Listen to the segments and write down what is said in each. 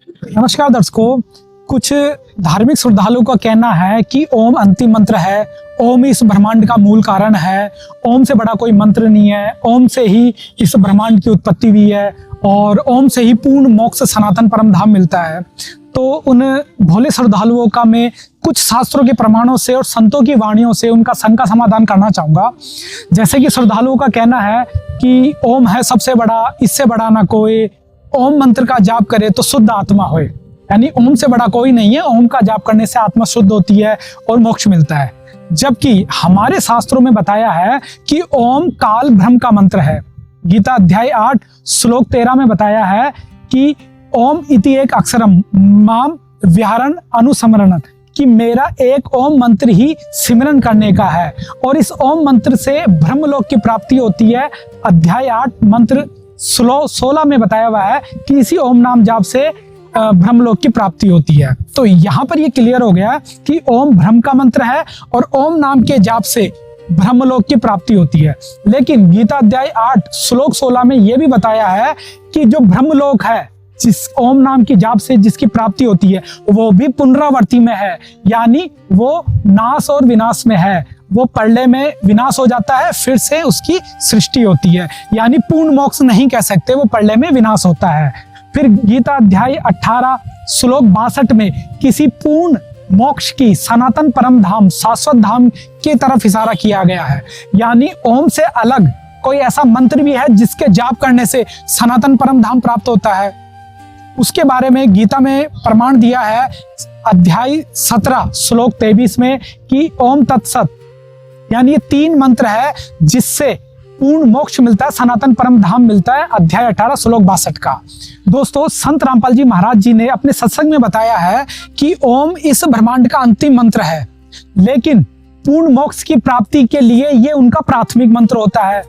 नमस्कार दर्शकों। कुछ धार्मिक श्रद्धालुओं का कहना है कि ओम अंतिम मंत्र है, ओम इस ब्रह्मांड का मूल कारण है, ओम से बड़ा कोई मंत्र नहीं है, ओम से ही इस ब्रह्मांड की उत्पत्ति हुई है और ओम से ही पूर्ण मोक्ष सनातन परम धाम मिलता है। तो उन भोले श्रद्धालुओं का मैं कुछ शास्त्रों के प्रमाणों से और संतों की वाणियों से उनका शंका समाधान करना चाहूँगा। जैसे कि श्रद्धालुओं का कहना है कि ओम है सबसे बड़ा, इससे बड़ा ना कोई, ओम मंत्र का जाप करे तो शुद्ध आत्मा होए, यानी ओम से बड़ा कोई नहीं है, ओम का जाप करने से आत्मा शुद्ध होती है और मोक्ष मिलता है। जबकि हमारे शास्त्रों में बताया है कि ओम काल ब्रह्म का मंत्र है। गीता अध्याय 8 श्लोक 13 में बताया है कि ओम इति एक अक्षरम माम विहारण अनुस्मरण, कि मेरा एक ओम मंत्र ही सिमरन करने का है और इस ओम मंत्र से ब्रह्मलोक की प्राप्ति होती है। अध्याय 8 मंत्र 16 में बताया हुआ है कि इसी ओम नाम जाप से ब्रह्मलोक की प्राप्ति होती है। तो यहाँ पर ये क्लियर हो गया कि ओम ब्रह्म का मंत्र है और ओम नाम के जाप से ब्रह्मलोक की प्राप्ति होती है। लेकिन गीता अध्याय 8 श्लोक 16 में यह भी बताया है कि जो ब्रह्मलोक है, जिस ओम नाम की जाप से जिसकी प्राप्ति होती है, वो भी पुनरावर्ती में है, यानी वो नाश और विनाश में है। वो प्रलय में विनाश हो जाता है, फिर से उसकी सृष्टि होती है, यानी पूर्ण मोक्ष नहीं कह सकते, वो प्रलय में विनाश होता है। फिर गीता अध्याय 18 श्लोक 62 में किसी पूर्ण मोक्ष की सनातन परम धाम शाश्वत धाम की तरफ इशारा किया गया है, यानी ओम से अलग कोई ऐसा मंत्र भी है जिसके जाप करने से सनातन परम धाम प्राप्त होता है। उसके बारे में गीता में प्रमाण दिया है अध्याय 17 श्लोक 23 में कि ओम तत्सत, यानी ये 3 मंत्र है जिससे पूर्ण मोक्ष मिलता है, सनातन परम धाम मिलता है। अध्याय 18 श्लोक 62 का। दोस्तों, संत रामपाल जी महाराज जी ने अपने सत्संग में बताया है कि ओम इस ब्रह्मांड का अंतिम मंत्र है, लेकिन पूर्ण मोक्ष की प्राप्ति के लिए ये उनका प्राथमिक मंत्र होता है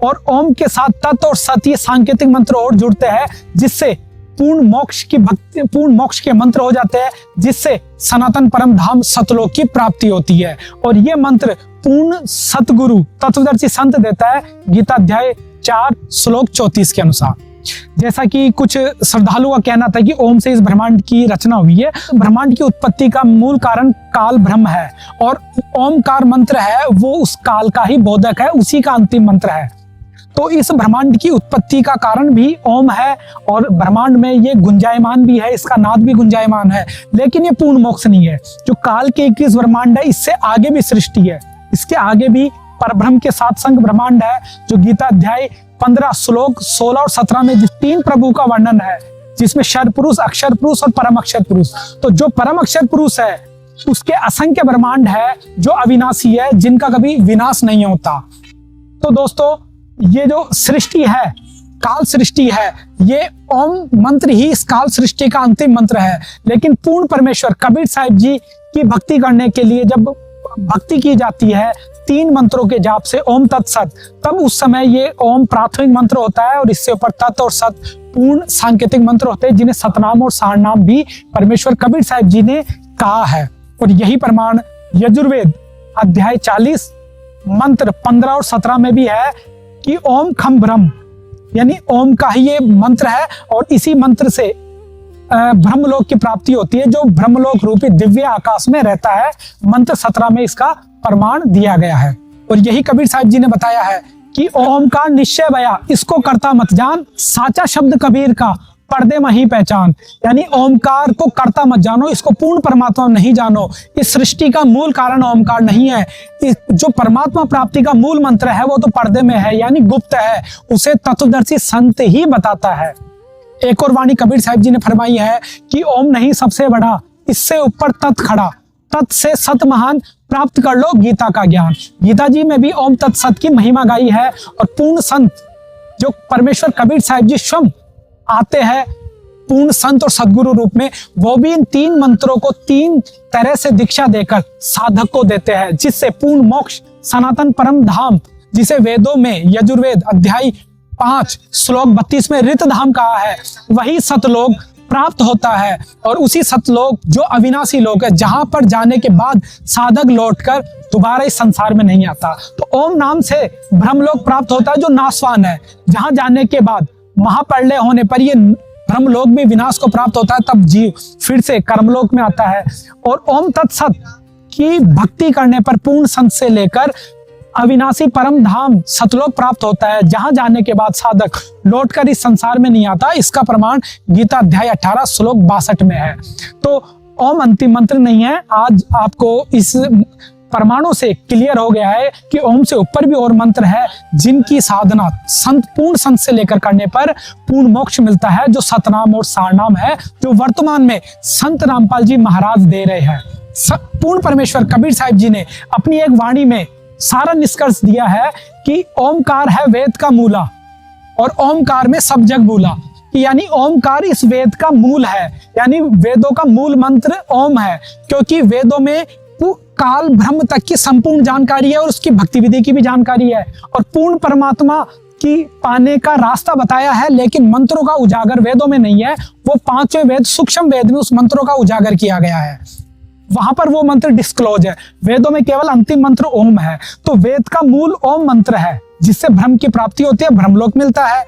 और ओम के साथ तत् और सत ये सांकेतिक मंत्र और जुड़ते हैं, जिससे पूर्ण मोक्ष की भक्ति, पूर्ण मोक्ष के मंत्र हो जाते हैं, जिससे सनातन परम धाम सतलोक की प्राप्ति होती है। और ये मंत्र पूर्ण सतगुरु तत्वदर्शी संत देता है गीता अध्याय 4 श्लोक 34 के अनुसार। जैसा कि कुछ श्रद्धालुओं का कहना था कि ओम से इस ब्रह्मांड की रचना हुई है। ब्रह्मांड की उत्पत्ति का मूल कारण काल ब्रह्म है और ओमकार मंत्र है वो उस काल का ही बोधक है, उसी का अंतिम मंत्र है। तो इस ब्रह्मांड की उत्पत्ति का कारण भी ओम है और ब्रह्मांड में ये गुंजायमान भी है, इसका नाद भी गुंजायमान है, लेकिन ये पूर्ण मोक्ष नहीं है। जो काल के 21 ब्रह्मांड है, इससे आगे भी सृष्टि है, इसके आगे भी परब्रह्म के साथ संग ब्रह्मांड है, जो गीता अध्याय 15 श्लोक 16 और 17 में जिस 3 प्रभु का वर्णन है, जिसमें क्षर पुरुष, अक्षर पुरुष और परम अक्षर पुरुष। तो जो परम अक्षर पुरुष है उसके असंख्य ब्रह्मांड है जो अविनाशी है, जिनका कभी विनाश नहीं होता। तो दोस्तों, ये जो सृष्टि है, काल सृष्टि है, ये ओम मंत्र ही इस काल सृष्टि का अंतिम मंत्र है। लेकिन पूर्ण परमेश्वर कबीर साहिब जी की भक्ति करने के लिए जब भक्ति की जाती है 3 मंत्रों के जाप से ओम तत्सत, तब उस समय ये ओम प्राथमिक मंत्र होता है और इससे ऊपर तत् और सत पूर्ण सांकेतिक मंत्र होते हैं, जिन्हें सतनाम और सारनाम भी परमेश्वर कबीर साहिब जी ने कहा है। और यही प्रमाण यजुर्वेद अध्याय 40 मंत्र 15 और 17 में भी है कि ओम खम ब्रह्म, यानी ओम का ही ये मंत्र है और इसी मंत्र से ब्रह्मलोक की प्राप्ति होती है, जो ब्रह्मलोक रूपी दिव्य आकाश में रहता है। मंत्र 17 में इसका प्रमाण दिया गया है। और यही कबीर साहिब जी ने बताया है कि ओम का निश्चय भया, इसको करता मत जान, साचा शब्द कबीर का पर्दे में ही पहचान, यानी ओमकार को करता मत जानो, इसको पूर्ण परमात्मा नहीं जानो। इस सृष्टि का मूल कारण ओमकार नहीं है, जो परमात्मा प्राप्ति का मूल मंत्र है वो तो पर्दे में है, यानी गुप्त है, उसे तत्वदर्शी संत ही बताता है। एक और वाणी कबीर साहिब जी ने फरमाई है कि ओम नहीं सबसे बड़ा, इससे ऊपर तत् खड़ा, तत् से सत महान, प्राप्त कर लो गीता का ज्ञान। गीता जी में भी ओम तत् सत की महिमा गाई है और पूर्ण संत जो परमेश्वर कबीर साहिब जी स्वयं आते हैं पूर्ण संत और सदगुरु रूप में, वो भी इन 3 मंत्रों को 3 तरह से दीक्षा देकर साधक को देते हैं, जिससे पूर्ण मोक्ष सनातन परम धाम, जिसे वेदों में यजुर्वेद अध्याय 5 श्लोक 32 में ऋत धाम कहा है, वही सतलोक प्राप्त होता है। और उसी सतलोक जो अविनाशी लोक है, जहां पर जाने के बाद साधक लौटकर दोबारा इस संसार में नहीं आता। तो ओम नाम से ब्रह्मलोक प्राप्त होता है जो नाशवान है, जहां जाने के बाद महाप्रलय होने पर ये ब्रह्मलोक में विनाश को प्राप्त होता है, तब जीव फिर से कर्मलोक में आता है। और ओम तत्सत की भक्ति करने पर पूर्ण संत से लेकर अविनाशी परम धाम सतलोक प्राप्त होता है, जहां जाने के बाद साधक लौटकर इस संसार में नहीं आता। इसका प्रमाण गीता अध्याय 18 श्लोक 62 में है। तो ओम अंतिम मंत्र नहीं है। आज आपको इस प्रमाणों से क्लियर हो गया है कि ओम से ऊपर भी और मंत्र है, जिनकी साधना पूर्ण संत से लेकर करने पर पूर्ण मोक्ष मिलता है, जो सतनाम और सारनाम है, जो वर्तमान में संत रामपाल जी महाराज दे रहे हैं। पूर्ण परमेश्वर कबीर साहिब जी ने अपनी एक वाणी में सारा निष्कर्ष दिया है कि ओमकार है वेद का मूला और ओमकार में सब जग भूला, यानी ओमकार इस वेद का मूल है, यानी वेदों का मूल मंत्र ओम है, क्योंकि वेदों में काल ब्रह्म तक की संपूर्ण जानकारी है और उसकी भक्ति विधि की भी जानकारी है, और पूर्ण परमात्मा की पाने का रास्ता बताया है। लेकिन मंत्रों का उजागर वेदों में नहीं है, वो पांचवें वेद सूक्ष्म वेद में उस मंत्रों का उजागर किया गया है, वहां पर वो मंत्र डिस्क्लोज है। वेदों में केवल अंतिम मंत्र ओम है। तो वेद का मूल ओम मंत्र है, जिससे ब्रह्म की प्राप्ति होती है, ब्रह्मलोक मिलता है।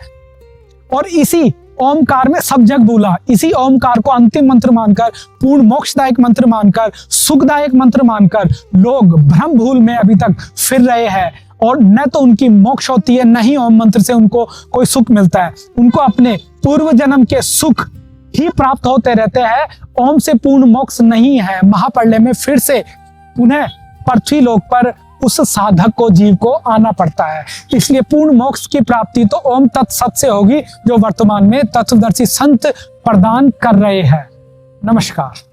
और इसी ओमकार में सब जग भूला, इसी ओमकार को अंतिम मंत्र मानकर, पूर्ण मोक्षदायक मंत्र मानकर, सुखदायक मंत्र मानकर लोग भ्रम भूल में अभी तक फिर रहे हैं, और न तो उनकी मोक्ष होती है, न ही ओम मंत्र से उनको कोई सुख मिलता है। उनको अपने पूर्व जन्म के सुख ही प्राप्त होते रहते हैं। ओम से पूर्ण मोक्ष नहीं है। महाप्रलय में फिर से पुनः पृथ्वी लोक पर उस साधक को, जीव को आना पड़ता है। इसलिए पूर्ण मोक्ष की प्राप्ति तो ओम तत्सत से होगी, जो वर्तमान में तत्वदर्शी संत प्रदान कर रहे हैं। नमस्कार।